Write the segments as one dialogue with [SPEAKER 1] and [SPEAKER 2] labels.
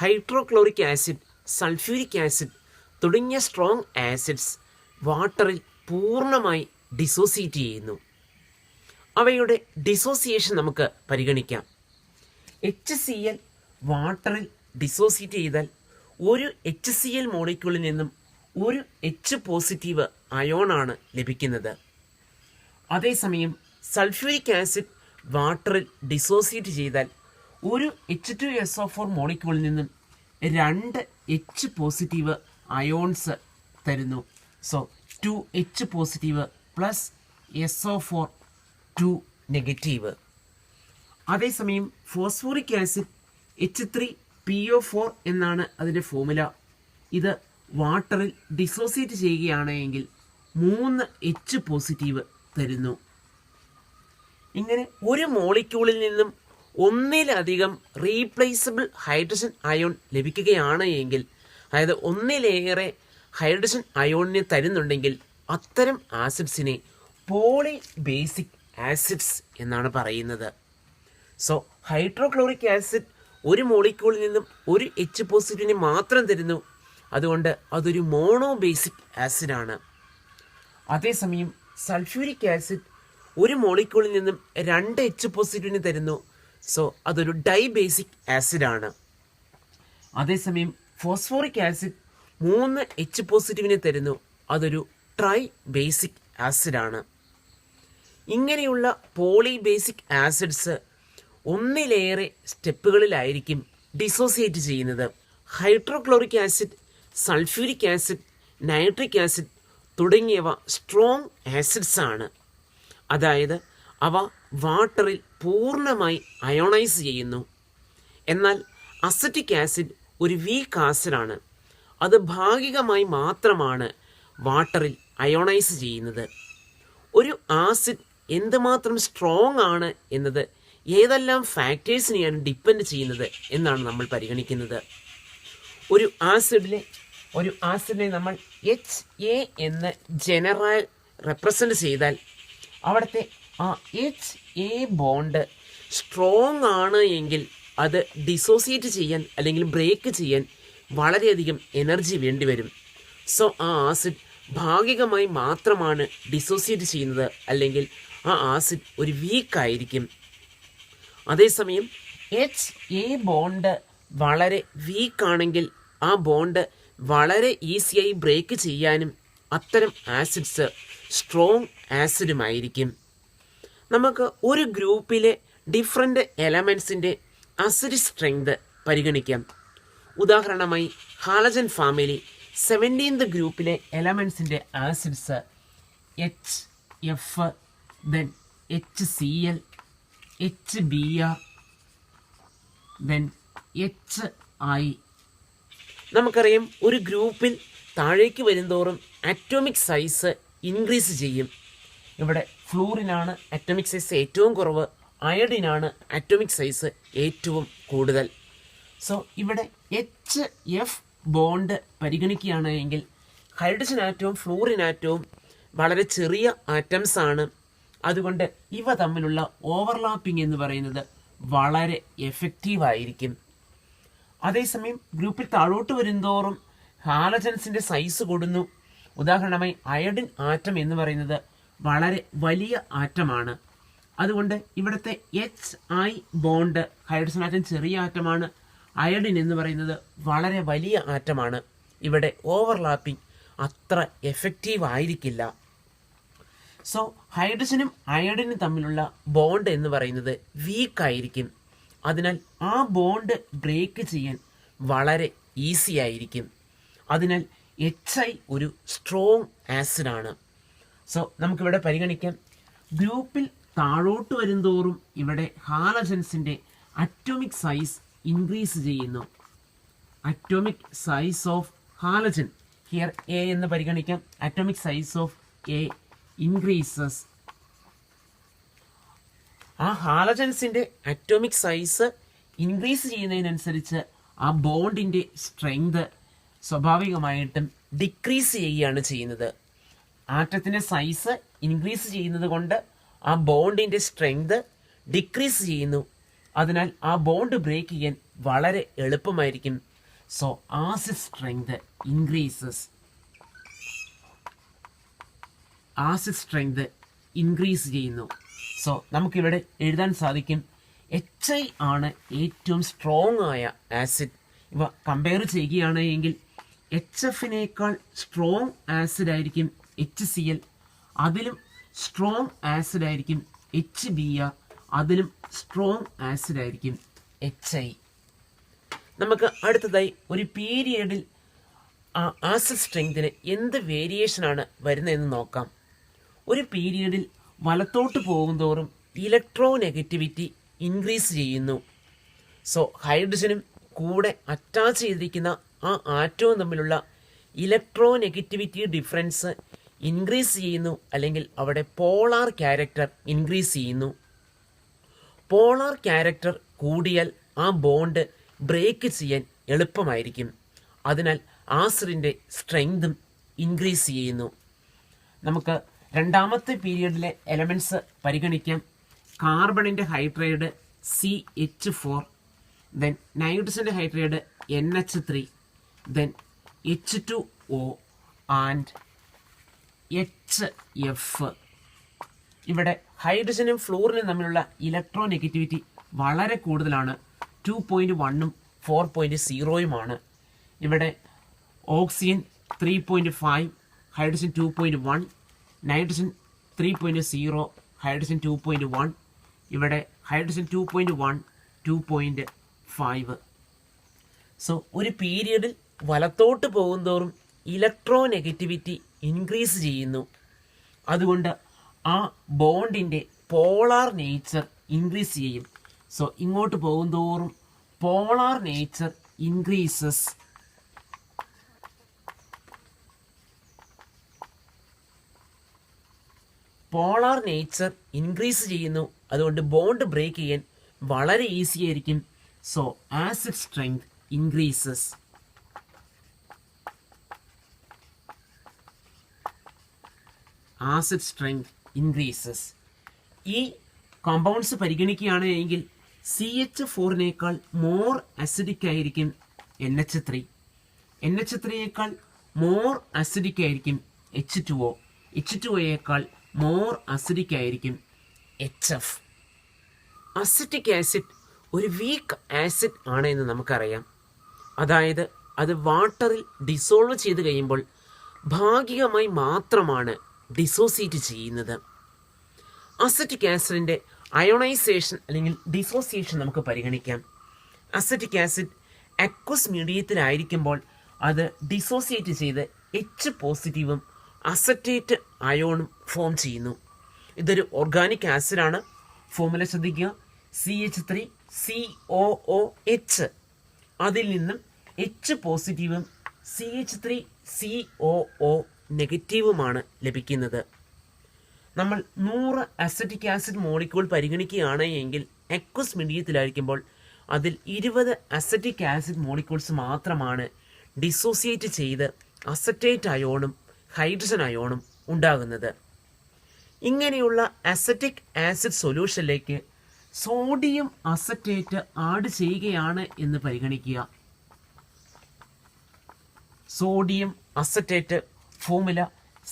[SPEAKER 1] Hydrochloric acid, sulphuric acid തുടങ്ങിയ strong acids വാട്ടറിൽ പൂർണ്ണമായി ഡിസോസിയേറ്റ് ചെയ്യുന്നു. അവയുടെ ഡിസോസിയേഷൻ നമുക്ക് പരിഗണിക്കാം. HCl വാട്ടറിൽ ഡിസോസിയേറ്റ് ചെയ്താൽ ഒരു HCl മോളിക്യൂളിൽ നിന്നും ഒരു H പോസിറ്റീവ് അയോണാണ് ലഭിക്കുന്നത്. അതേസമയം സൾഫ്യൂരിക് ആസിഡ് വാട്ടറിൽ ഡിസോസിയേറ്റ് ചെയ്താൽ ഒരു H2SO4 മോളിക്യൂളിൽ നിന്നും 2 H പോസിറ്റീവ് അയോൺസ് തരുന്നു. So 2H positive plus SO4 2 negative. അതേസമയം ഫോസ്ഫോറിക് ആസിഡ് H3PO4 എന്നാണ് അതിൻ്റെ ഫോമുല. ഇത് വാട്ടറിൽ ഡിസോസിയേറ്റ് ചെയ്യുകയാണെങ്കിൽ 3 H പോസിറ്റീവ് തരുന്നു. ഇങ്ങനെ ഒരു മോളിക്യൂളിൽ നിന്നും ഒന്നിലധികം റീപ്ലേസബിൾ ഹൈഡ്രജൻ അയോൺ ലഭിക്കുകയാണ് എങ്കിൽ, അതായത് ഒന്നിലേറെ ഹൈഡ്രജൻ അയോണിനെ തരുന്നുണ്ടെങ്കിൽ അത്തരം ആസിഡ്സിനെ പോളി ബേസിക് ആസിഡ്സ് എന്നാണ് പറയുന്നത്. സോ ഹൈഡ്രോക്ലോറിക് ആസിഡ് ഒരു മോളിക്യൂളിൽ നിന്നും ഒരു H പോസിറ്റീവിനെ മാത്രം തരുന്നു. അതുകൊണ്ട് അതൊരു മോണോ ബേസിക് ആസിഡാണ്. അതേസമയം സൾഫ്യൂരിക് ആസിഡ് ഒരു മോളിക്യൂളിൽ നിന്നും 2 H പോസിറ്റീവിനെ തരുന്നു. സോ അതൊരു ഡൈ ബേസിക് ആസിഡാണ്. അതേസമയം ഫോസ്ഫോറിക് ആസിഡ് 3 H പോസിറ്റീവിനെ തരുന്നു. അതൊരു ട്രൈ ബേസിക് ആസിഡാണ്. ഇങ്ങനെയുള്ള പോളി ബേസിക് ആസിഡ്സ് ഒന്നിലേറെ സ്റ്റെപ്പുകളിലായിരിക്കും ഡിസോസിയേറ്റ് ചെയ്യുന്നത്. Hydrochloric acid, sulphuric acid, nitric acid തുടങ്ങിയവ സ്ട്രോങ് ആസിഡ്സ് ആണ്. അതായത് അവ വാട്ടറിൽ പൂർണ്ണമായി അയോണൈസ് ചെയ്യുന്നു. എന്നാൽ അസറ്റിക് ആസിഡ് ഒരു വീക്ക് ആസിഡാണ്. അത് ഭാഗികമായി മാത്രമാണ് വാട്ടറിൽ അയോണൈസ് ചെയ്യുന്നത്. ഒരു ആസിഡ് എന്തുമാത്രം സ്ട്രോങ് ആണ് എന്നത് ഏതെല്ലാം ഫാക്ടേഴ്സിനെയാണ് ഡിപ്പെൻഡ് ചെയ്യുന്നത് എന്നാണ് നമ്മൾ പരിഗണിക്കുന്നത്. ഒരു ആസിഡിനെ നമ്മൾ HA എന്ന് ജനറൽ റെപ്രസെൻ്റ് ചെയ്താൽ അവിടുത്തെ ആ HA ബോണ്ട് സ്ട്രോങ് ആണ് എങ്കിൽ അത് ഡിസോസിയേറ്റ് ചെയ്യാൻ അല്ലെങ്കിൽ ബ്രേക്ക് ചെയ്യാൻ വളരെയധികം എനർജി വേണ്ടിവരും. സോ ആ ആസിഡ് ഭാഗികമായി മാത്രമാണ് ഡിസോസിയേറ്റ് ചെയ്യുന്നത്, അല്ലെങ്കിൽ ആ ആസിഡ് ഒരു വീക്കായിരിക്കും. അതേസമയം HA ബോണ്ട് വളരെ വീക്കാണെങ്കിൽ ആ ബോണ്ട് വളരെ ഈസിയായി ബ്രേക്ക് ചെയ്യാനും അത്തരം ആസിഡ്സ് സ്ട്രോങ് ആസിഡുമായിരിക്കും. നമുക്ക് ഒരു ഗ്രൂപ്പിലെ ഡിഫറെൻ്റ് എലമെൻസിൻ്റെ അസിഡിക് സ്ട്രെങ്ത് പരിഗണിക്കാം. ഉദാഹരണമായി ഹാലജൻ ഫാമിലി 17th ഗ്രൂപ്പിലെ എലമെൻസിൻ്റെ acids HF, then HCl, HBr, then HI. നമുക്കറിയാം ഒരു ഗ്രൂപ്പിൽ താഴേക്ക് വരുന്തോറും അറ്റോമിക് സൈസ് ഇൻക്രീസ് ചെയ്യും. ഇവിടെ ഫ്ലൂറിനാണ് അറ്റോമിക് സൈസ് ഏറ്റവും കുറവ്, അയഡിനാണ് അറ്റോമിക് സൈസ് ഏറ്റവും കൂടുതൽ. സോ ഇവിടെ HF ബോണ്ട് പരിഗണിക്കുകയാണ് എങ്കിൽ ഹൈഡ്രജൻ ആറ്റവും ഫ്ലൂറിൻ ആറ്റവും വളരെ ചെറിയ ആറ്റംസ് ആണ്. അതുകൊണ്ട് ഇവ തമ്മിലുള്ള ഓവർലാപ്പിംഗ് എന്ന് പറയുന്നത് വളരെ എഫക്റ്റീവായിരിക്കും. അതേസമയം ഗ്രൂപ്പിൽ താഴോട്ട് വരുന്തോറും ഹാലജൻസിൻ്റെ സൈസ് കൂടുന്നു. ഉദാഹരണമായി അയഡിൻ ആറ്റം എന്ന് പറയുന്നത് വളരെ വലിയ ആറ്റമാണ്. അതുകൊണ്ട് ഇവിടുത്തെ HI ബോണ്ട്, ഹൈഡ്രജൻ ആറ്റം ചെറിയ ആറ്റമാണ്, അയഡിൻ എന്ന് പറയുന്നത് വളരെ വലിയ ആറ്റമാണ്. ഇവിടെ ഓവർലാപ്പിംഗ് അത്ര എഫക്റ്റീവ് ആയിരിക്കില്ല. സോ ഹൈഡ്രജനും അയഡിനും തമ്മിലുള്ള ബോണ്ട് എന്ന് പറയുന്നത് വീക്കായിരിക്കും. അതിനാൽ ആ ബോണ്ട് ബ്രേക്ക് ചെയ്യാൻ വളരെ ഈസി ആയിരിക്കും. അതിനാൽ HI ഒരു സ്ട്രോങ് ആസിഡാണ്. സോ നമുക്കിവിടെ പരിഗണിക്കാം, ഗ്രൂപ്പിൽ താഴോട്ട് വരുന്തോറും ഇവിടെ ഹാലജൻസിൻ്റെ അറ്റോമിക് സൈസ് ഇൻക്രീസ് ചെയ്യുന്നു. Atomic size of halogen, here A എന്ന് പരിഗണിക്കാം. Atomic size of A increases. ആ ഹാലജൻസിൻ്റെ അറ്റോമിക് സൈസ് ഇൻക്രീസ് ചെയ്യുന്നതിനനുസരിച്ച് ആ ബോണ്ടിൻ്റെ സ്ട്രെങ്ത് സ്വാഭാവികമായിട്ടും ഡിക്രീസ് ചെയ്യുകയാണ് ചെയ്യുന്നത്. ആറ്റത്തിൻ്റെ സൈസ് ഇൻക്രീസ് ചെയ്യുന്നത് കൊണ്ട് ആ ബോണ്ടിൻ്റെ സ്ട്രെങ്ത് ഡിക്രീസ് ചെയ്യുന്നു. അതിനാൽ ആ ബോണ്ട് ബ്രേക്ക് ചെയ്യാൻ വളരെ എളുപ്പമായിരിക്കും. So acid strength increases. Acid strength increase ചെയ്യുന്നു. സോ നമുക്കിവിടെ എഴുതാൻ സാധിക്കും HI ആണ് ഏറ്റവും സ്ട്രോങ് ആയ ആസിഡ്. ഇവ കമ്പയർ ചെയ്യുകയാണ് എങ്കിൽ HFനേക്കാൾ സ്ട്രോങ് ആസിഡ് ആയിരിക്കും HCl, അതിലും സ്ട്രോങ് ആസിഡ് ആയിരിക്കും HBr, അതിലും സ്ട്രോങ് ആസിഡ് ആയിരിക്കും HI. നമുക്ക് അടുത്തതായി ഒരു പീരിയഡിൽ ആസിഡ് സ്ട്രെങ്തിന് എന്ത് വേരിയേഷനാണ് വരുന്നതെന്ന് നോക്കാം. ഒരു പീരിയഡിൽ വലത്തോട്ട് പോകുന്തോറും ഇലക്ട്രോ നെഗറ്റിവിറ്റി ഇൻക്രീസ് ചെയ്യുന്നു. സോ ഹൈഡ്രജനും കൂടെ അറ്റാച്ച് ചെയ്തിരിക്കുന്ന ആ ആറ്റവും തമ്മിലുള്ള ഇലക്ട്രോ നെഗറ്റിവിറ്റി ഡിഫറൻസ് ഇൻക്രീസ് ചെയ്യുന്നു, അല്ലെങ്കിൽ അവിടെ പോളാർ ക്യാരക്ടർ ഇൻക്രീസ് ചെയ്യുന്നു. പോളാർ ക്യാരക്ടർ കൂടിയാൽ ആ ബോണ്ട് ബ്രേക്ക് ചെയ്യാൻ എളുപ്പമായിരിക്കും. അതിനാൽ ആസിഡിൻ്റെ സ്ട്രെങ്തും ഇൻക്രീസ് ചെയ്യുന്നു. നമുക്ക് രണ്ടാമത്തെ പീരിയഡിലെ എലമെൻറ്റ്സ് പരിഗണിക്കാം. കാർബണിൻ്റെ ഹൈഡ്രൈഡ് CH4, ദെൻ നൈട്രജൻ്റെ hydride NH3, then H2O and HF. ഇവിടെ ഹൈഡ്രജനും ഫ്ലൂറിനും തമ്മിലുള്ള ഇലക്ട്രോ നെഗറ്റിവിറ്റി വളരെ കൂടുതലാണ്. 2.1ഉം 4.0യുമാണ്. ഇവിടെ ഓക്സിജൻ 3.5, ഹൈഡ്രജൻ 2.1, നൈട്രജൻ 3.0, ഹൈഡ്രജൻ 2.1, ഇവിടെ ഹൈഡ്രജൻ 2.1, 2.5. സോ ഒരു പീരിയഡിൽ വലത്തോട്ട് പോകുന്തോറും ഇലക്ട്രോ നെഗറ്റിവിറ്റി ഇൻക്രീസ് ചെയ്യുന്നു. അതുകൊണ്ട് ആ ബോണ്ടിൻ്റെ പോളാർ നേച്ചർ ഇൻക്രീസ് ചെയ്യും. സോ ഇങ്ങോട്ട് പോകുന്തോറും polar nature increases. Polar nature increase ചെയ്യുന്നു. അതുകൊണ്ട് ബോണ്ട് ബ്രേക്ക് ചെയ്യാൻ വളരെ ഈസി ആയിരിക്കും. So acid strength increases. Acid strength increases. ഈ കോമ്പൗണ്ട്സ് പരിഗണിക്കുകയാണ് എങ്കിൽ CH4നേക്കാൾ മോർ അസിഡിക് ആയിരിക്കും NH3, NH3യേക്കാൾ മോർ അസിഡിക് ആയിരിക്കും H2O, H2Oയേക്കാൾ മോർ അസിഡിക് ആയിരിക്കും HF. അസിറ്റിക് ആസിഡ് ഒരു വീക്ക് ആസിഡ് ആണ് എന്ന് നമുക്കറിയാം. അതായത് അത് വാട്ടറിൽ ഡിസോൾവ് ചെയ്ത് കഴിയുമ്പോൾ ഭാഗികമായി മാത്രമാണ് ഡിസോസിയേറ്റ് ചെയ്യുന്നത്. അസിറ്റിക് ആസിഡിൻ്റെ അയോണൈസേഷൻ അല്ലെങ്കിൽ ഡിസോസിയേഷൻ നമുക്ക് പരിഗണിക്കാം. അസിറ്റിക് ആസിഡ് അക്വസ് മീഡിയത്തിലായിരിക്കുമ്പോൾ അത് ഡിസോസിയേറ്റ് ചെയ്ത് H+ അസറ്റേറ്റ് അയോണും ഫോം ചെയ്യുന്നു. ഇതൊരു ഓർഗാനിക് ആസിഡാണ്. ഫോർമുല ശ്രദ്ധിക്കുക, CH3COOH. അതിൽ നിന്നും H+ CH3COO- ലഭിക്കുന്നത്. നമ്മൾ 100 അസറ്റിക് ആസിഡ് മോളിക്യൂൾ പരിഗണിക്കുകയാണ് എങ്കിൽ അക്വസ് മീഡിയത്തിലായിരിക്കുമ്പോൾ അതിൽ 20 അസറ്റിക് ആസിഡ് മോളിക്യൂൾസ് മാത്രമാണ് ഡിസോസിയേറ്റ് ചെയ്ത് അസറ്റേറ്റ് അയോണും ഹൈഡ്രജൻ അയോണും ഉണ്ടാകുന്നത്. ഇങ്ങനെയുള്ള അസറ്റിക് ആസിഡ് സൊല്യൂഷനിലേക്ക് സോഡിയം അസറ്റേറ്റ് ആഡ് ചെയ്യുകയാണ് എന്ന് പരിഗണിക്കുക. സോഡിയം അസറ്റേറ്റ് ഫോർമുല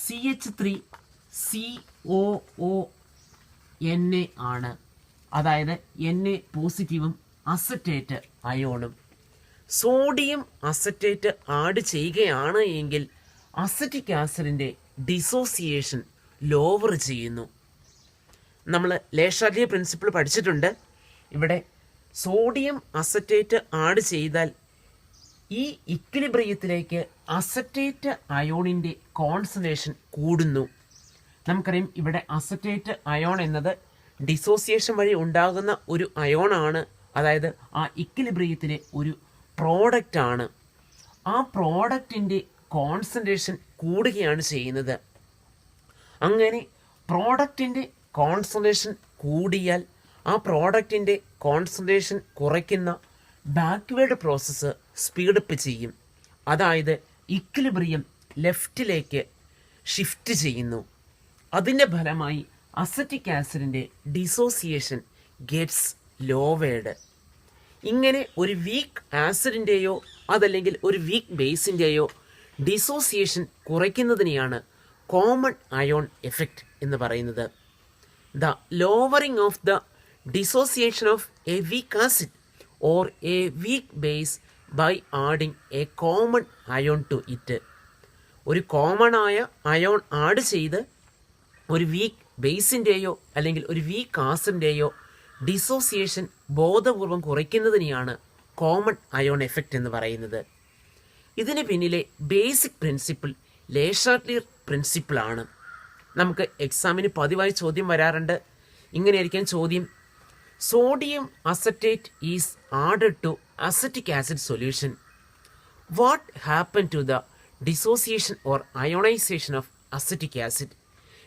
[SPEAKER 1] CH3COONA ആണ്. അതായത് Na+ അസറ്റേറ്റ് അയോണും. സോഡിയം അസറ്റേറ്റ് ആഡ് ചെയ്യുകയാണ് എങ്കിൽ അസറ്റിക് ആസിഡിൻ്റെ ഡിസോസിയേഷൻ ലോവർ ചെയ്യുന്നു. നമ്മൾ ലേഷാർഡിയ പ്രിൻസിപ്പിൾ പഠിച്ചിട്ടുണ്ട്. ഇവിടെ സോഡിയം അസറ്റേറ്റ് ആഡ് ചെയ്താൽ ഈ ഇക്വിലിബ്രിയത്തിലേക്ക് അസറ്റേറ്റ് അയോണിൻ്റെ കോൺസെൻട്രേഷൻ കൂടുന്നു. നമുക്കറിയാം ഇവിടെ അസറ്റേറ്റ് അയോൺ എന്നത് ഡിസോസിയേഷൻ വഴി ഉണ്ടാകുന്ന ഒരു അയോണാണ്. അതായത് ആ ഇക്വിലിബ്രിയത്തിലെ ഒരു പ്രോഡക്റ്റ് ആണ്. ആ പ്രോഡക്റ്റിൻ്റെ കോൺസെൻട്രേഷൻ കൂടുകയാണ് ചെയ്യുന്നത്. അങ്ങനെ പ്രോഡക്റ്റിൻ്റെ കോൺസെൻട്രേഷൻ കൂടിയാൽ ആ പ്രോഡക്റ്റിൻ്റെ കോൺസെൻട്രേഷൻ കുറയ്ക്കുന്ന ബാക്ക്വേർഡ് പ്രോസസ്സ് സ്പീഡപ്പ് ചെയ്യും. അതായത് ഇക്വിലിബ്രിയം ലെഫ്റ്റിലേക്ക് ഷിഫ്റ്റ് ചെയ്യുന്നു. അതിൻ്റെ ഫലമായി അസറ്റിക് ആസിഡിൻ്റെ ഡിസോസിയേഷൻ ഗെറ്റ്സ് ലോവേഡ്. ഇങ്ങനെ ഒരു വീക്ക് ആസിഡിൻ്റെയോ അതല്ലെങ്കിൽ ഒരു വീക്ക് ബേസിൻ്റെയോ ഡിസോസിയേഷൻ കുറയ്ക്കുന്നതിനെയാണ് കോമൺ അയോൺ എഫക്റ്റ് എന്ന് പറയുന്നത്. The lowering of the dissociation of a weak acid or a weak base by adding a common ion to it. ഒരു കോമൺ ആയ അയോൺ ആഡ് ചെയ്ത് ഒരു വീക്ക് ബേസിൻ്റെയോ അല്ലെങ്കിൽ ഒരു വീക്ക് ആസിഡിൻ്റെയോ ഡിസോസിയേഷൻ ബോധപൂർവം കുറയ്ക്കുന്നതിനെയാണ് കോമൺ അയോൺ എഫക്റ്റ് എന്ന് പറയുന്നത്. ഇതിന് പിന്നിലെ ബേസിക് പ്രിൻസിപ്പിൾ ലെ ഷാട്ലിയർ പ്രിൻസിപ്പിളാണ്. നമുക്ക് എക്സാമിന് പതിവായി ചോദ്യം വരാറുണ്ട്. ഇങ്ങനെയായിരിക്കാം ചോദ്യം: sodium acetate is added to acetic acid solution. What happen to the dissociation or ionisation of acetic acid?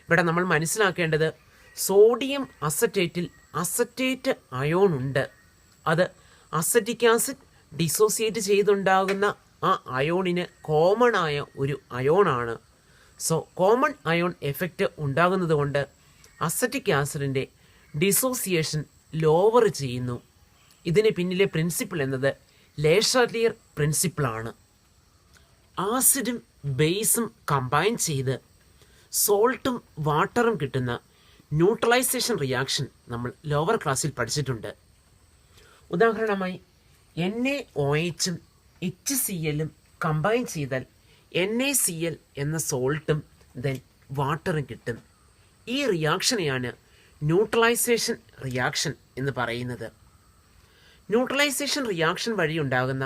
[SPEAKER 1] ഇവിടെ നമ്മൾ മനസ്സിലാക്കേണ്ടത് സോഡിയം അസറ്റേറ്റിൽ അസറ്റേറ്റ് അയോൺ ഉണ്ട്. അത് അസറ്റിക് ആസിഡ് ഡിസോസിയേറ്റ് ചെയ്തുണ്ടാകുന്ന ആ അയോണിന് കോമൺ ആയ ഒരു അയോണാണ്. സോ കോമൺ അയോൺ എഫക്റ്റ് ഉണ്ടാകുന്നത് കൊണ്ട് അസറ്റിക് ആസിഡിൻ്റെ ഡിസോസിയേഷൻ ലോവർ ചെയ്യുന്നു. ഇതിന് പിന്നിലെ പ്രിൻസിപ്പിൾ എന്നത് ലെ ഷാട്ലിയർ പ്രിൻസിപ്പിളാണ്. ആസിഡും ബേസും കമ്പൈൻ ചെയ്ത് സോൾട്ടും വാട്ടറും കിട്ടുന്ന ന്യൂട്രലൈസേഷൻ റിയാക്ഷൻ നമ്മൾ ലോവർ ക്ലാസ്സിൽ പഠിച്ചിട്ടുണ്ട്. ഉദാഹരണമായി NaOHും HClഉം കമ്പൈൻ ചെയ്താൽ NaCl എന്ന സോൾട്ടും ദെൻ വാട്ടറും കിട്ടും. ഈ റിയാക്ഷനെയാണ് ന്യൂട്രലൈസേഷൻ റിയാക്ഷൻ എന്ന് പറയുന്നത്. ന്യൂട്രലൈസേഷൻ റിയാക്ഷൻ വഴി ഉണ്ടാകുന്ന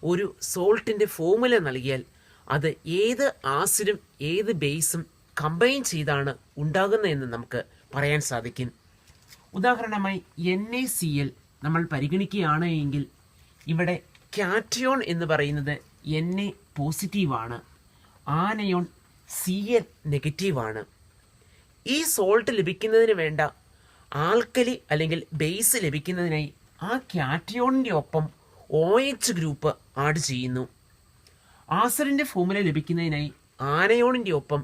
[SPEAKER 1] ഒരു സോൾട്ടിൻ്റെ ഫോർമുല നൽകിയാൽ അത് ഏത് ആസിഡും ഏത് ബേസും കമ്പൈൻ ചെയ്താണ് ഉണ്ടാകുന്നതെന്ന് നമുക്ക് പറയാൻ സാധിക്കും. ഉദാഹരണമായി NaCl നമ്മൾ പരിഗണിക്കുകയാണ് എങ്കിൽ ഇവിടെ കാറ്റയോൺ എന്ന് പറയുന്നത് Na പോസിറ്റീവാണ്, ആനയോൺ Cl നെഗറ്റീവാണ്. ഈ സോൾട്ട് ലഭിക്കുന്നതിന് വേണ്ട ആൽക്കലി അല്ലെങ്കിൽ ബേസ് ലഭിക്കുന്നതിനായി ആ കാറ്റയോണിൻ്റെ ഒപ്പം OH ഗ്രൂപ്പ് ആഡ് ചെയ്യുന്നു. ആസിഡിൻ്റെ ഫോർമുല ലഭിക്കുന്നതിനായി ആനയോണിൻ്റെ ഒപ്പം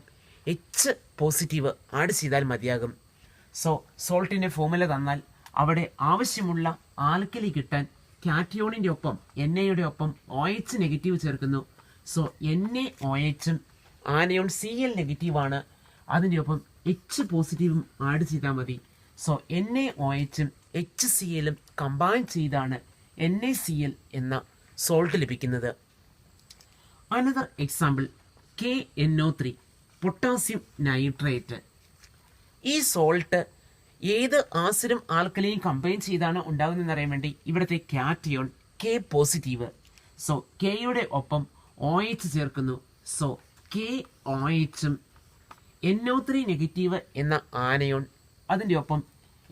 [SPEAKER 1] H പോസിറ്റീവ് ആഡ് ചെയ്താൽ മതിയാകും. സോ സോൾട്ടിൻ്റെ ഫോർമുല തന്നാൽ അവിടെ ആവശ്യമുള്ള ആൽക്കലി കിട്ടാൻ കാറ്റയോണിൻ്റെ ഒപ്പം Naയുടെ ഒപ്പം OH നെഗറ്റീവ് ചേർക്കുന്നു. സോ NaOHും ആനയോൺ Cl നെഗറ്റീവാണ്, അതിൻ്റെ ഒപ്പം H പോസിറ്റീവും ആഡ് ചെയ്താൽ മതി. സോ NaOHും HClഉം കമ്പൈൻ ചെയ്താണ് NaCl എന്ന സോൾട്ട് ലഭിക്കുന്നത്. Another example KNO3 potassium nitrate. ഈ സോൾട്ട് ഏത് ആസിഡും ആൽക്കലിയും കമ്പൈൻ ചെയ്താണ് ഉണ്ടാകുന്നതെന്ന് അറിയാൻ വേണ്ടി ഇവിടുത്തെ കാറ്റയോൺ K പോസിറ്റീവ്, സോ Kയുടെ ഒപ്പം OH ചേർക്കുന്നു. സോ KOHും NO3 നെഗറ്റീവ് എന്ന ആനയോൺ അതിൻ്റെ ഒപ്പം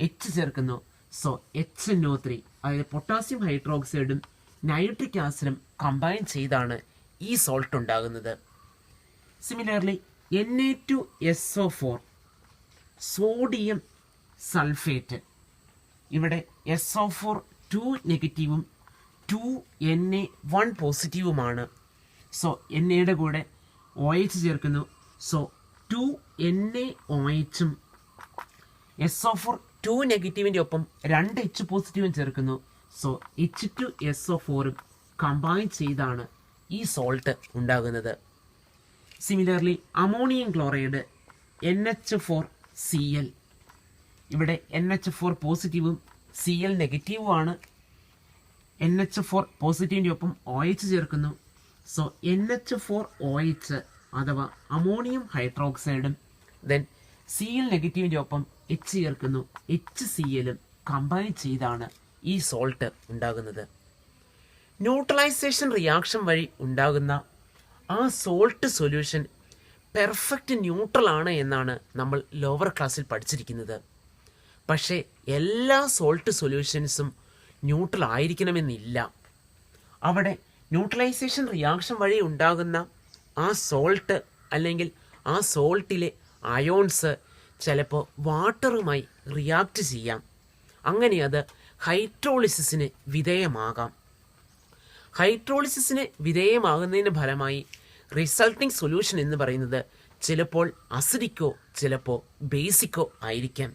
[SPEAKER 1] H ചേർക്കുന്നു. സോ HNO3 അതായത് പൊട്ടാസ്യം ഹൈഡ്രോക്സൈഡും നൈട്രിക് ആസിഡും കമ്പൈൻ ചെയ്താണ് ഈ സോൾട്ട് ഉണ്ടാകുന്നത്. Similarly Na2SO4 sodium sulphate. ഇവിടെ SO4 2 നെഗറ്റീവും 2Na1 പോസിറ്റീവുമാണ്. സോ NAയുടെ കൂടെ OH ചേർക്കുന്നു. സോ 2NaOHും SO4 2 നെഗറ്റീവിൻ്റെ ഒപ്പം 2 H പോസിറ്റീവും ചേർക്കുന്നു. സോ H2SO4ഉം കമ്പൈൻ ചെയ്താണ് ഈ സോൾട്ട് ഉണ്ടാകുന്നത്. Similarly ammonium chloride NH4Cl. ഇവിടെ NH4 പോസിറ്റീവും Cl നെഗറ്റീവുമാണ്. NH4 പോസിറ്റീവിൻ്റെ ഒപ്പം OH ചേർക്കുന്നു. സോ NH4OH അഥവാ അമോണിയം ഹൈഡ്രോക്സൈഡും ദെൻ Cl നെഗറ്റീവിൻ്റെ ഒപ്പം H ചേർക്കുന്നു. HClഉം കമ്പൈൻ ചെയ്താണ് ഈ സോൾട്ട് ഉണ്ടാകുന്നത്. ന്യൂട്രലൈസേഷൻ റിയാക്ഷൻ വഴി ഉണ്ടാകുന്ന ആ സോൾട്ട് സൊല്യൂഷൻ പെർഫെക്റ്റ് ന്യൂട്രൽ ആണ് എന്നാണ് നമ്മൾ ലോവർ ക്ലാസ്സിൽ പഠിച്ചിരിക്കുന്നത്. പക്ഷേ എല്ലാ സോൾട്ട് സൊല്യൂഷൻസും ന്യൂട്രൽ ആയിരിക്കണമെന്നില്ല. അവിടെ ന്യൂട്രലൈസേഷൻ റിയാക്ഷൻ വഴി ഉണ്ടാകുന്ന ആ സോൾട്ട് അല്ലെങ്കിൽ ആ സോൾട്ടിലെ അയോൺസ് ചിലപ്പോൾ വാട്ടറുമായി റിയാക്ട് ചെയ്യാം. അങ്ങനെ അത് ഹൈഡ്രോളിസിസിന് വിധേയമാകാം. ഹൈഡ്രോളിസിസിന് വിധേയമാകുന്നതിന് ഫലമായി റിസൾട്ടിംഗ് സൊല്യൂഷൻ എന്ന് പറയുന്നത് ചിലപ്പോൾ അസിഡിക്കോ ചിലപ്പോൾ ബേസിക്കോ ആയിരിക്കാം.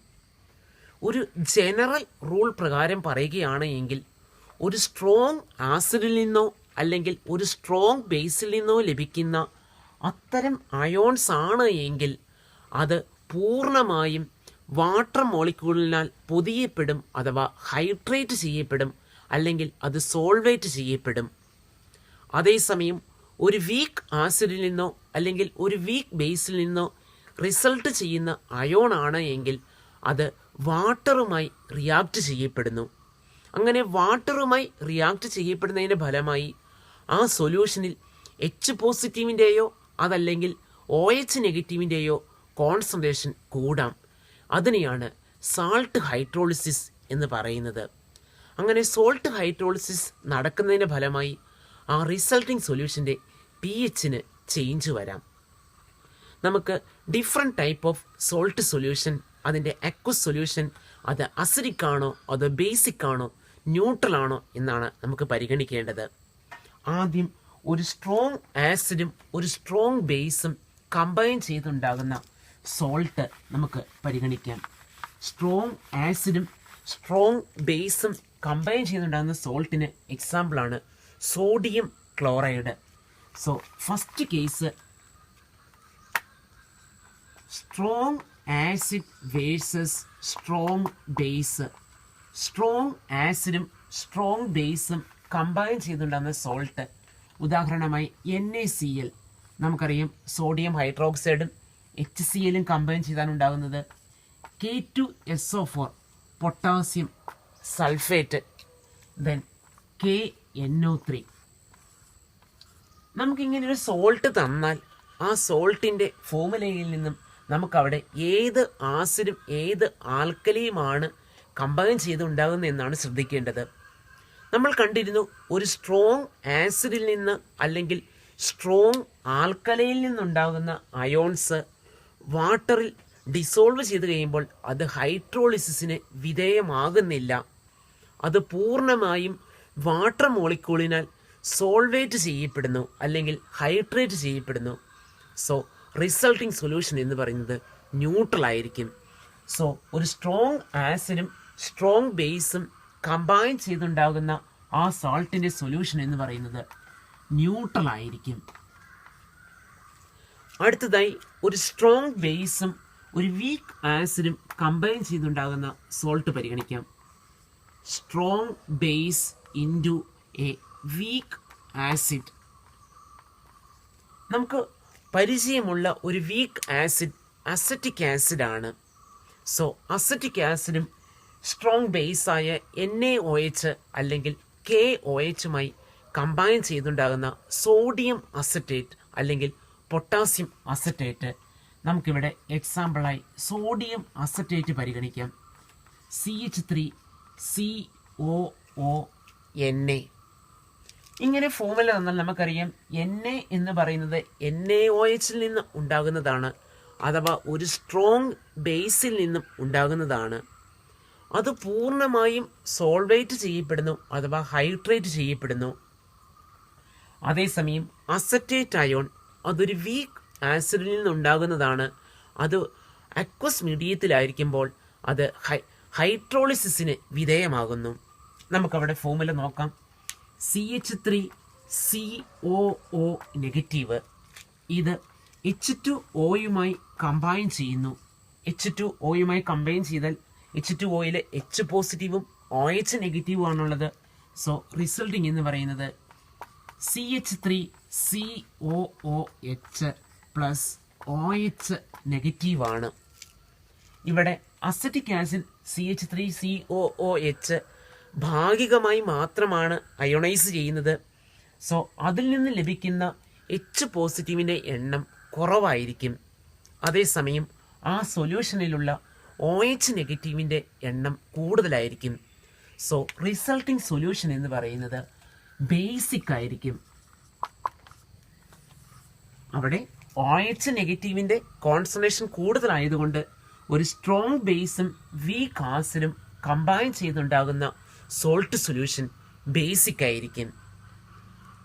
[SPEAKER 1] ഒരു ജനറൽ റൂൾ പ്രകാരം പറയുകയാണ് എങ്കിൽ ഒരു സ്ട്രോങ് ആസിഡിൽ നിന്നോ അല്ലെങ്കിൽ ഒരു സ്ട്രോങ് ബേസിൽ നിന്നോ ലഭിക്കുന്ന അത്തരം അയോൺസ് ആണ് എങ്കിൽ അത് പൂർണ്ണമായും വാട്ടർ മോളിക്യൂളിനാൽ പൊതിയപ്പെടും അഥവാ ഹൈഡ്രേറ്റ് ചെയ്യപ്പെടും അല്ലെങ്കിൽ അത് സോൾവേറ്റ് ചെയ്യപ്പെടും. അതേസമയം ഒരു വീക്ക് ആസിഡിൽ നിന്നോ അല്ലെങ്കിൽ ഒരു വീക്ക് ബേസിൽ നിന്നോ റിസൾട്ട് ചെയ്യുന്ന അയോൺ ആണ് എങ്കിൽ അത് വാട്ടറുമായി റിയാക്ട് ചെയ്യപ്പെടുന്നു. അങ്ങനെ വാട്ടറുമായി റിയാക്ട് ചെയ്യപ്പെടുന്നതിൻ്റെ ഫലമായി ആ സൊല്യൂഷനിൽ എച്ച് പോസിറ്റീവിൻ്റെയോ അതല്ലെങ്കിൽ OH നെഗറ്റീവിൻ്റെയോ കോൺസെൻട്രേഷൻ കൂടാം. അതിനെയാണ് സാൾട്ട് ഹൈഡ്രോളിസിസ് എന്ന് പറയുന്നത്. അങ്ങനെ സോൾട്ട് ഹൈഡ്രോളിസിസ് നടക്കുന്നതിൻ്റെ ഫലമായി ആ റിസൾട്ടിങ് സൊല്യൂഷൻ്റെ pHന് ചേഞ്ച് വരാം. നമുക്ക് different type of salt solution, അതിൻ്റെ അക്വസ് സൊല്യൂഷൻ അത് അസിഡിക് ആണോ അതോ ബേസിക് ആണോ ന്യൂട്രൽ ആണോ എന്നാണ് നമുക്ക് പരിഗണിക്കേണ്ടത്. ആദ്യം ഒരു സ്ട്രോങ് ആസിഡും ഒരു സ്ട്രോങ് ബേസും കമ്പൈൻ ചെയ്തുണ്ടാകുന്ന സോൾട്ട് നമുക്ക് പരിഗണിക്കാം. സ്ട്രോങ് ആസിഡും സ്ട്രോങ് ബേസും കമ്പൈൻ ചെയ്തുണ്ടാകുന്ന സോൾട്ടിന് എക്സാമ്പിളാണ് sodium chloride. So first case strong acid versus strong base. Strong ആസിഡും സ്ട്രോങ് ബേസും കമ്പൈൻ ചെയ്തുണ്ടാകുന്ന സോൾട്ട്, ഉദാഹരണമായി NaCl. നമുക്കറിയാം സോഡിയം ഹൈഡ്രോക്സൈഡും HClഉം കമ്പൈൻ ചെയ്താണ് ഉണ്ടാകുന്നത്. K2SO4 potassium sulphate, then KNO3. നമുക്കിങ്ങനെ ഒരു സോൾട്ട് തന്നാൽ ആ സോൾട്ടിൻ്റെ ഫോമുലയിൽ നിന്നും നമുക്കവിടെ ഏത് ആസിഡും ഏത് ആൽക്കലിയുമാണ് കമ്പൈൻ ചെയ്തുണ്ടാകുന്നത് എന്നാണ് ശ്രദ്ധിക്കേണ്ടത്. നമ്മൾ കണ്ടിരുന്നു ഒരു സ്ട്രോങ് ആസിഡിൽ നിന്ന് അല്ലെങ്കിൽ സ്ട്രോങ് ആൽക്കലയിൽ നിന്നുണ്ടാകുന്ന അയോൺസ് വാട്ടറിൽ ഡിസോൾവ് ചെയ്ത് കഴിയുമ്പോൾ അത് ഹൈഡ്രോളിസിസിന് വിധേയമാകുന്നില്ല. അത് പൂർണ്ണമായും വാട്ടർ മോളിക്യൂളിനാൽ സോൾവേറ്റ് ചെയ്യപ്പെടുന്നു അല്ലെങ്കിൽ ഹൈഡ്രേറ്റ് ചെയ്യപ്പെടുന്നു. സോ റിസൾട്ടിങ് സൊല്യൂഷൻ എന്ന് പറയുന്നത് ന്യൂട്രൽ ആയിരിക്കും. സോ ഒരു സ്ട്രോങ് ആസിഡും സ്ട്രോങ് ബേസും കമ്പൈൻ ചെയ്തുണ്ടാകുന്ന ആ സാൾട്ടിൻ്റെ സൊല്യൂഷൻ എന്ന് പറയുന്നത് ന്യൂട്രൽ ആയിരിക്കും. അടുത്തതായി ഒരു സ്ട്രോങ് ബേസും ഒരു വീക്ക് ആസിഡും കമ്പൈൻ ചെയ്തുണ്ടാകുന്ന സോൾട്ട് പരിഗണിക്കാം. Strong base into A weak acid. നമുക്ക് പരിചയമുള്ള ഒരു വീക്ക് ആസിഡ് അസറ്റിക് ആസിഡ് ആണ്. സോ അസറ്റിക് ആസിഡും സ്ട്രോങ് ബേസായ NaOH അല്ലെങ്കിൽ KOHുമായി കമ്പൈൻ ചെയ്തുണ്ടാകുന്ന സോഡിയം അസറ്റേറ്റ് അല്ലെങ്കിൽ പൊട്ടാസ്യം അസറ്റേറ്റ്. നമുക്കിവിടെ എക്സാമ്പിളായി സോഡിയം അസറ്റേറ്റ് പരിഗണിക്കാം. CH3COONA. ഇങ്ങനെ ഫോമുല തന്നാൽ നമുക്കറിയാം Na എന്ന് പറയുന്നത് NaOHൽ നിന്ന് ഉണ്ടാകുന്നതാണ്, അഥവാ ഒരു സ്ട്രോങ് ബേസിൽ നിന്നും ഉണ്ടാകുന്നതാണ്. അത് പൂർണ്ണമായും സോൾവേറ്റ് ചെയ്യപ്പെടുന്നു അഥവാ ഹൈഡ്രേറ്റ് ചെയ്യപ്പെടുന്നു. അതേസമയം അസറ്റേറ്റ് അയോൺ അതൊരു വീക്ക് ആസിഡിൽ നിന്നുണ്ടാകുന്നതാണ്. അത് അക്വസ് മീഡിയത്തിലായിരിക്കുമ്പോൾ അത് ഹൈഡ്രോളിസിസിന് വിധേയമാകുന്നു. നമുക്കവിടെ ഫോമുല നോക്കാം. CH3COO negative. ഇത് H2Oയുമായി കമ്പൈൻ ചെയ്യുന്നു. H2Oയുമായി കമ്പൈൻ ചെയ്താൽ H2Oയിൽ H പോസിറ്റീവും OH നെഗറ്റീവും ആണുള്ളത്. സോ റിസൾട്ടിങ് എന്ന് പറയുന്നത് CH3COOH പ്ലസ് OH നെഗറ്റീവാണ്. ഇവിടെ അസറ്റിക് ആസിഡ് CH3COOH ഭാഗികമായി മാത്രമാണ് അയോണൈസ് ചെയ്യുന്നത്. സോ അതിൽ നിന്ന് ലഭിക്കുന്ന H പോസിറ്റീവിൻ്റെ എണ്ണം കുറവായിരിക്കും. അതേസമയം ആ സൊല്യൂഷനിലുള്ള OH നെഗറ്റീവിൻ്റെ എണ്ണം കൂടുതലായിരിക്കും. സോ റിസൾട്ടിങ് സൊല്യൂഷൻ എന്ന് പറയുന്നത് ബേസിക് ആയിരിക്കും. അവിടെ OH നെഗറ്റീവിൻ്റെ കോൺസെൻട്രേഷൻ കൂടുതലായതുകൊണ്ട് ഒരു സ്ട്രോങ് ബേസും വീക്ക് ആസിഡും കമ്പൈൻ ചെയ്തുണ്ടാകുന്ന സോൾട്ട് സൊല്യൂഷൻ ബേസിക് ആയിരിക്കും.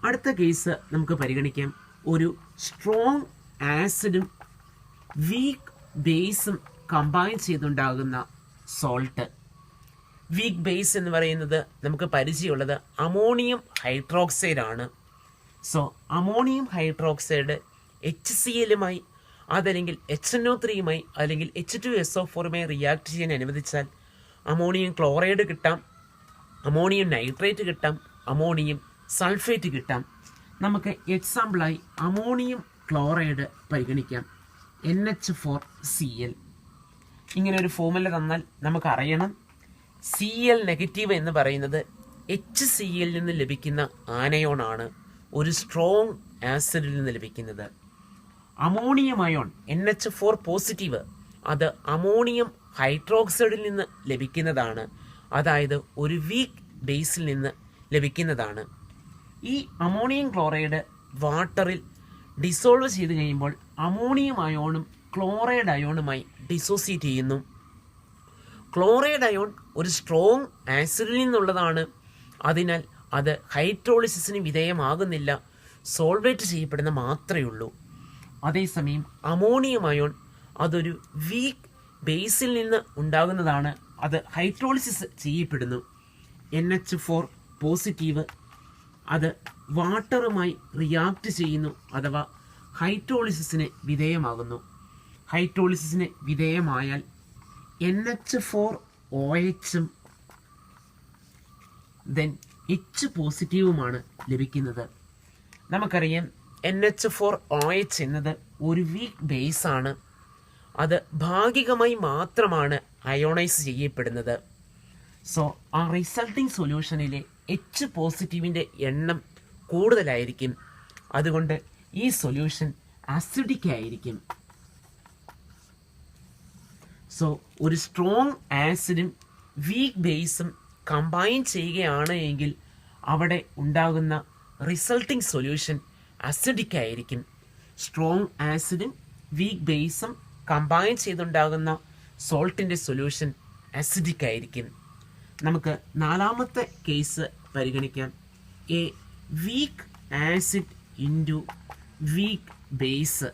[SPEAKER 1] അടുത്ത കേസ് നമുക്ക് പരിഗണിക്കാം. ഒരു സ്ട്രോങ് ആസിഡും വീക്ക് ബേസും കമ്പൈൻ ചെയ്തുണ്ടാകുന്ന സോൾട്ട്. വീക്ക് ബേസ് എന്ന് പറയുന്നത് നമുക്ക് പരിചയമുള്ളത് അമോണിയം ഹൈഡ്രോക്സൈഡ് ആണ്. സോ അമോണിയം ഹൈഡ്രോക്സൈഡ് HCl-മായി അതല്ലെങ്കിൽ HNO3-യുമായി അല്ലെങ്കിൽ H2SO4-യുമായി റിയാക്ട് ചെയ്യാൻ അനുവദിച്ചാൽ അമോണിയം ക്ലോറൈഡ് കിട്ടാം, അമോണിയം നൈട്രേറ്റ് കിട്ടാം, അമോണിയം സൾഫേറ്റ് കിട്ടാം. നമുക്ക് എക്സാമ്പിളായി അമോണിയം ക്ലോറൈഡ് പരിഗണിക്കാം. NH4Cl. ഇങ്ങനെ ഒരു ഫോർമുല തന്നാൽ നമുക്കറിയണം Cl നെഗറ്റീവ് എന്ന് പറയുന്നത് HCl നിന്ന് ലഭിക്കുന്ന ആനയോൺ ആണ്, ഒരു സ്ട്രോങ് ആസിഡിൽ നിന്ന് ലഭിക്കുന്നത്. അമോണിയം അയോൺ NH4 പോസിറ്റീവ് അത് അമോണിയം ഹൈഡ്രോക്സൈഡിൽ നിന്ന് ലഭിക്കുന്നതാണ്, അതായത് ഒരു വീക്ക് ബേസിൽ നിന്ന് ലഭിക്കുന്നതാണ്. ഈ അമോണിയം ക്ലോറൈഡ് വാട്ടറിൽ ഡിസോൾവ് ചെയ്ത് കഴിയുമ്പോൾ അമോണിയം അയോണും ക്ലോറൈഡ് അയോണുമായി ഡിസോസിയേറ്റ് ചെയ്യുന്നു. ക്ലോറൈഡ് അയോൺ ഒരു സ്ട്രോങ് ആസിഡിൽ നിന്നുള്ളതാണ്, അതിനാൽ അത് ഹൈഡ്രോളിസിന് വിധേയമാകുന്നില്ല, സോൾവേറ്റ് ചെയ്യപ്പെടുന്ന മാത്രമേ ഉള്ളൂ. അതേസമയം അമോണിയം അയോൺ അതൊരു വീക്ക് ബേസിൽ നിന്ന് ഉണ്ടാകുന്നതാണ്, അത് ഹൈഡ്രോളിസിസ് ചെയ്യപ്പെടുന്നു. NH4 പോസിറ്റീവ് അത് വാട്ടറുമായി റിയാക്ട് ചെയ്യുന്നു, അഥവാ ഹൈഡ്രോളിസിന് വിധേയമാകുന്നു. ഹൈഡ്രോളിസിന് വിധേയമായാൽ NH4OH ദെൻ H പോസിറ്റീവുമാണ് ലഭിക്കുന്നത്. നമുക്കറിയാം NH4OH എന്നത് ഒരു വീക്ക് ബേസ് ആണ്, അത് ഭാഗികമായി മാത്രമാണ് അയോണൈസ് ചെയ്യപ്പെടുന്നത്. സോ ആ റിസൾട്ടിംഗ് സൊല്യൂഷനിലെ H പോസിറ്റീവിൻ്റെ എണ്ണം കൂടുതലായിരിക്കും, അതുകൊണ്ട് ഈ സൊല്യൂഷൻ അസിഡിക് ആയിരിക്കും. സോ ഒരു സ്ട്രോങ് ആസിഡും വീക്ക് ബേസും കമ്പൈൻ ചെയ്യുകയാണ് എങ്കിൽ അവിടെ ഉണ്ടാകുന്ന റിസൾട്ടിംഗ് സൊല്യൂഷൻ അസിഡിക് ആയിരിക്കും. സ്ട്രോങ് ആസിഡും വീക്ക് ബേസും കമ്പൈൻ ചെയ്തുണ്ടാകുന്ന സോൾട്ടിൻ്റെ സൊല്യൂഷൻ അസിഡിക് ആയിരിക്കും. നമുക്ക് നാലാമത്തെ കേസ് പരിഗണിക്കാം. A weak acid into weak base.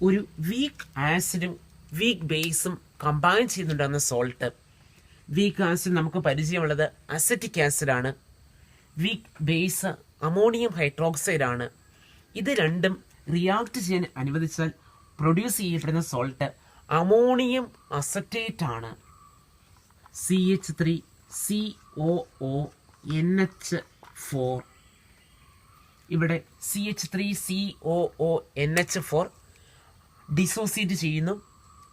[SPEAKER 1] ഒരു വീക്ക് ആസിഡും വീക്ക് ബേസും കമ്പൈൻ ചെയ്യുന്നുണ്ടാകുന്ന സോൾട്ട്. വീക്ക് ആസിഡ് നമുക്ക് പരിചയമുള്ളത് അസറ്റിക് ആസിഡാണ്, വീക്ക് ബേസ് അമോണിയം ഹൈഡ്രോക്സൈഡ് ആണ്. ഇത് രണ്ടും റിയാക്ട് ചെയ്യാൻ അനുവദിച്ചാൽ പ്രൊഡ്യൂസ് ചെയ്യപ്പെടുന്ന സോൾട്ട് അമോണിയം അസറ്റേറ്റ് ആണ്. CH3COONH4. ഇവിടെ CH3COONH4 ഡിസോസിയേറ്റ് ചെയ്യുന്നു,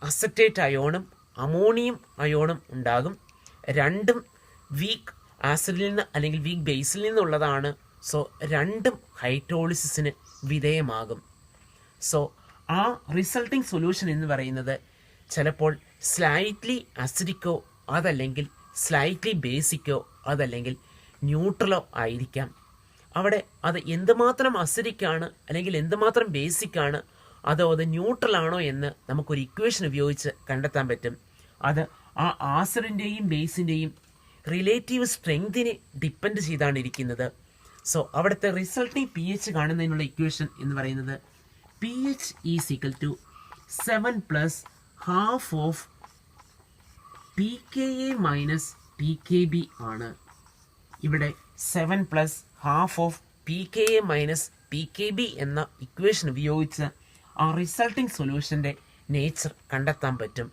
[SPEAKER 1] അസറ്റേറ്റ് അയോണും അമോണിയം അയോണും ഉണ്ടാകും. രണ്ടും വീക്ക് ആസിഡിൽ നിന്ന് അല്ലെങ്കിൽ വീക്ക് ബേസിൽ നിന്നുള്ളതാണ്. സോ രണ്ടും ഹൈഡ്രോളിസിന് വിധേയമാകും. സോ ആ റിസൾട്ടിംഗ് സൊല്യൂഷൻ എന്ന് പറയുന്നത് ചിലപ്പോൾ സ്ലൈറ്റ്ലി അസിഡിക്കോ അതല്ലെങ്കിൽ സ്ലൈറ്റ്ലി ബേസിക്കോ അതല്ലെങ്കിൽ ന്യൂട്രലോ ആയിരിക്കാം. അവിടെ അത് എന്തുമാത്രം അസിഡിക്കാണ് അല്ലെങ്കിൽ എന്തുമാത്രം ബേസിക്കാണ് അതോ അത് ന്യൂട്രൽ ആണോ എന്ന് നമുക്കൊരു ഇക്വേഷൻ ഉപയോഗിച്ച് കണ്ടെത്താൻ പറ്റും. അത് ആ ആസിഡിൻ്റെയും ബേസിൻ്റെയും റിലേറ്റീവ് സ്ട്രെങ്തിനെ ഡിപ്പെൻഡ് ചെയ്താണ് ഇരിക്കുന്നത്. സോ അവിടുത്തെ റിസൾട്ടിംഗ് pH കാണുന്നതിനുള്ള ഇക്വേഷൻ എന്ന് പറയുന്നത് pH is equal to 7 plus half of pKa minus pKb ആണ്. ഇവിടെ 7 plus half of pKa minus pKb എന്ന ഇക്വേഷൻ ഉപയോഗിച്ച് ആ റിസൾട്ടിംഗ് സൊല്യൂഷൻ്റെ നേച്ചർ കണ്ടെത്താൻ പറ്റും.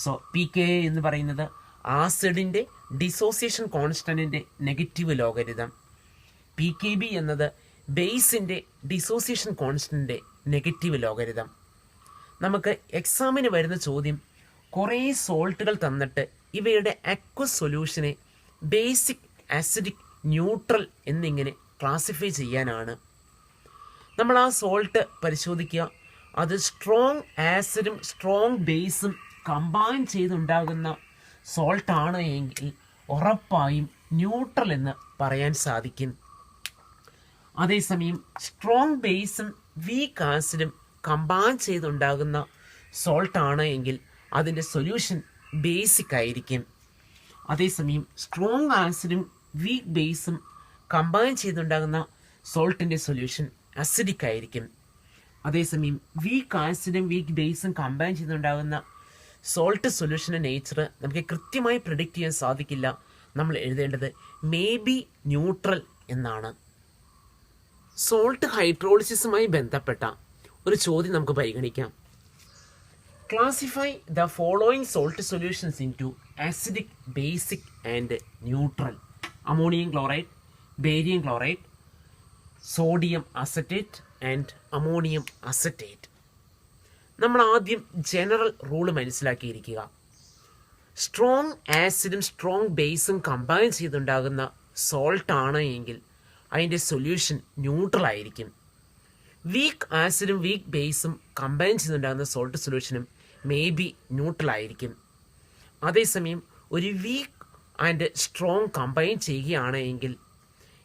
[SPEAKER 1] സോ pKa എന്ന് പറയുന്നത് ആസിഡിൻ്റെ ഡിസോസിയേഷൻ കോൺസ്റ്റൻറ്റിൻ്റെ നെഗറ്റീവ് ലോഗരിതം, pKb എന്നത് ബേസിൻ്റെ ഡിസോസിയേഷൻ കോൺസ്റ്റൻറ്റിൻ്റെ നെഗറ്റീവ് ലോഗരിതം. നമുക്ക് എക്സാമിന് വരുന്ന ചോദ്യം കുറേ സോൾട്ടുകൾ തന്നിട്ട് ഇവയുടെ അക്വസ് സൊല്യൂഷനെ ബേസിക്, ആസിഡിക്, ന്യൂട്രൽ എന്നിങ്ങനെ ക്ലാസിഫൈ ചെയ്യാനാണ്. നമ്മൾ ആ സോൾട്ട് പരിശോധിക്കുക, അത് സ്ട്രോങ് ആസിഡും സ്ട്രോങ് ബേസും കമ്പൈൻ ചെയ്തുണ്ടാകുന്ന സോൾട്ടാണ് എങ്കിൽ ഉറപ്പായും ന്യൂട്രൽ എന്ന് പറയാൻ സാധിക്കും. അതേസമയം സ്ട്രോങ് ബേസും വീക്ക് ആസിഡും കമ്പൈൻ ചെയ്തുണ്ടാകുന്ന സോൾട്ടാണ് എങ്കിൽ അതിൻ്റെ സൊല്യൂഷൻ ബേസിക് ആയിരിക്കും. അതേസമയം സ്ട്രോങ് ആസിഡും വീക്ക് ബേസും കമ്പൈൻ ചെയ്തുണ്ടാകുന്ന സോൾട്ടിൻ്റെ സൊല്യൂഷൻ അസിഡിക് ആയിരിക്കും. അതേസമയം വീക്ക് ആസിഡും വീക്ക് ബേസും കമ്പൈൻ ചെയ്തുണ്ടാകുന്ന സോൾട്ട് സൊല്യൂഷൻ്റെ നേച്ചർ നമുക്ക് കൃത്യമായി പ്രിഡിക്റ്റ് ചെയ്യാൻ സാധിക്കില്ല. നമ്മൾ എഴുതേണ്ടത് മേ ബി ന്യൂട്രൽ എന്നാണ്. സോൾട്ട് ഹൈഡ്രോളിസിസുമായി ബന്ധപ്പെട്ട ഒരു ചോദ്യം നമുക്ക് പരിഗണിക്കാം. Classify the following salt solutions into acidic, basic and neutral. Ammonium chloride, barium chloride, sodium acetate and ammonium acetate. നമ്മൾ ആദ്യം ജനറൽ റൂള് മനസ്സിലാക്കിയിരിക്കുക. സ്ട്രോങ് ആസിഡും സ്ട്രോങ് ബേസും കമ്പൈൻ ചെയ്തുണ്ടാകുന്ന സോൾട്ടാണ് എങ്കിൽ അതിൻ്റെ സൊല്യൂഷൻ ന്യൂട്രൽ ആയിരിക്കും. വീക്ക് ആസിഡും വീക്ക് ബേസും കമ്പൈൻ ചെയ്തുണ്ടാകുന്ന സോൾട്ട് സൊല്യൂഷനും മേ ബി ന്യൂട്രൽ ആയിരിക്കും. അതേസമയം ഒരു വീക്ക് ആൻഡ് സ്ട്രോങ് കമ്പൈൻ ചെയ്യുകയാണ് എങ്കിൽ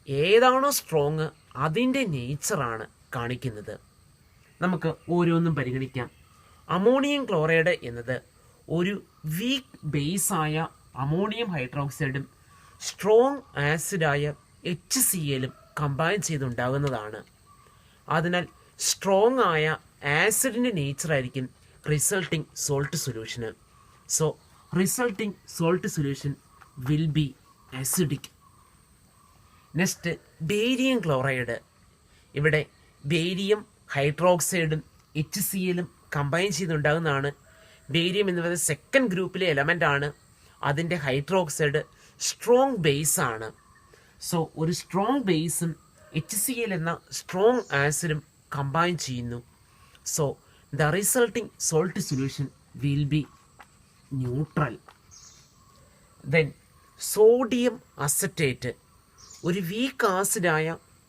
[SPEAKER 1] ഏതാണോ സ്ട്രോങ് അതിൻ്റെ നേച്ചറാണ് കാണിക്കുന്നത്. നമുക്ക് ഓരോന്നും പരിഗണിക്കാം. അമോണിയം ക്ലോറൈഡ് എന്നത് ഒരു വീക്ക് ബേസായ അമോണിയം ഹൈഡ്രോക്സൈഡും സ്ട്രോങ് ആസിഡായ HCl കമ്പൈൻ ചെയ്തുണ്ടാകുന്നതാണ്. അതിനാൽ സ്ട്രോങ് ആയ ആസിഡിൻ്റെ നേച്ചറായിരിക്കും റിസൾട്ടിംഗ് സോൾട്ട് സൊല്യൂഷന്. So resulting salt solution will be acidic. Next barium chloride. ഇവിടെ ബേരിയം ഹൈഡ്രോക്സൈഡും HCl കമ്പൈൻ ചെയ്തുണ്ടാകുന്നതാണ്. ബേരിയം എന്ന് പറയുന്നത് സെക്കൻഡ് ഗ്രൂപ്പിലെ എലമെൻ്റ് ആണ്. അതിൻ്റെ ഹൈഡ്രോക്സൈഡ് സ്ട്രോങ് ബേസ് ആണ്. സോ ഒരു സ്ട്രോങ് ബേസും HCl എന്ന സ്ട്രോങ് ആസിഡും കമ്പൈൻ ചെയ്യുന്നു. So the resulting salt solution will be neutral. Then sodium acetate. ഒരു വീക്ക് ആസിഡായ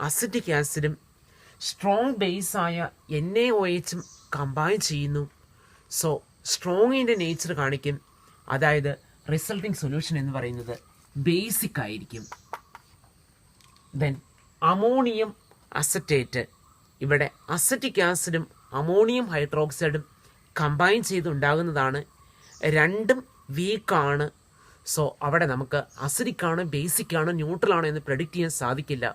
[SPEAKER 1] അസിറ്റിക് ആസിഡും സ്ട്രോങ് ബേസായ NaOH കമ്പൈൻ ചെയ്യുന്നു. സോ സ്ട്രോങ്ങിൻ്റെ നേച്ചർ കാണിക്കും. അതായത് റിസൾട്ടിംഗ് സൊല്യൂഷൻ എന്ന് പറയുന്നത് ബേസിക് ആയിരിക്കും. Then ammonium acetate. ഇവിടെ അസറ്റിക് ആസിഡും അമോണിയം ഹൈഡ്രോക്സൈഡും കമ്പൈൻ ചെയ്തുണ്ടാകുന്നതാണ്. രണ്ടും വീക്കാണ്. സോ അവിടെ നമുക്ക് അസിഡിക് ആണ്, ബേസിക് ആണ്, ന്യൂട്രൽ ആണ് എന്ന് പ്രെഡിക്റ്റ് ചെയ്യാൻ സാധിക്കില്ല.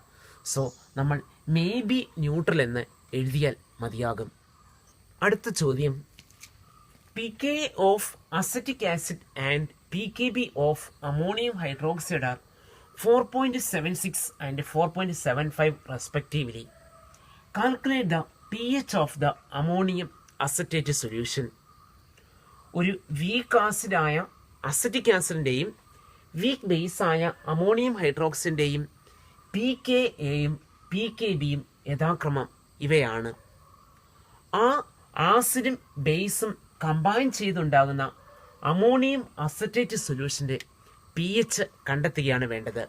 [SPEAKER 1] സോ നമ്മൾ മേ ബി ന്യൂട്രൽ എന്ന് എഴുതിയാൽ മതിയാകും. അടുത്ത ചോദ്യം, pKa of acetic acid and pKb of ammonium hydroxide are 4.76 and 4.75 respectively. Calculate the pH of the ammonium acetate solution. ഒരു വീക്ക് ആസിഡായ അസറ്റിക് ആസിഡിൻ്റെയും വീക്ക് ബേസായ അമോണിയം ഹൈഡ്രോക്സൈഡിൻ്റെയും pKaയും pKbയും യഥാക്രമം ഇവയാണ്. ആ ആസിഡും ബേസും കമ്പൈൻ ചെയ്തുണ്ടാകുന്ന അമോണിയം അസറ്റേറ്റ് സൊല്യൂഷൻ്റെ pH കണ്ടെത്തുകയാണ് വേണ്ടത്.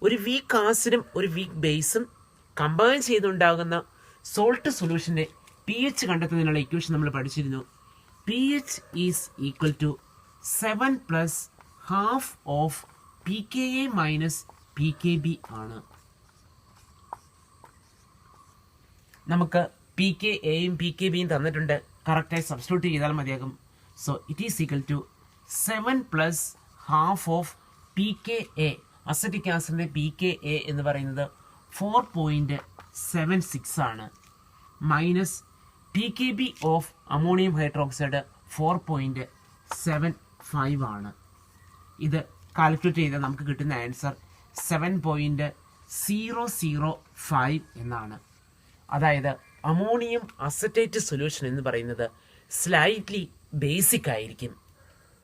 [SPEAKER 1] ഒരു വീക്ക് ആസിഡും ഒരു വീക്ക് ബേസും കമ്പൈൻ ചെയ്തുണ്ടാകുന്ന സോൾട്ട് സൊല്യൂഷൻ്റെ pH കണ്ടെത്തുന്നതിനുള്ള ഇക്വേഷൻ നമ്മൾ പഠിച്ചിരുന്നു. pH is equal to 7 plus half of pKa minus pKb ആണ്. നമുക്ക് pKaയും pKbയും തന്നിട്ടുണ്ട്. കറക്റ്റായി സബ്സ്റ്റിറ്റ്യൂട്ട് ചെയ്താൽ മതിയാകും. So it is equal to 7 plus half of pKa. Acetic ആസിഡിൻ്റെ pKa എന്ന് പറയുന്നത് 4.76 ആണ്. Minus pKb of ammonium hydroxide 4.75 ആണ്. ഇത് കാൽക്കുലേറ്റ് ചെയ്താൽ നമുക്ക് കിട്ടുന്ന ആൻസർ 7.005 എന്നാണ്. അതായത് അമോണിയം അസറ്റേറ്റ് സൊല്യൂഷൻ എന്ന് പറയുന്നത് സ്ലൈറ്റ്ലി ബേസിക് ആയിരിക്കും.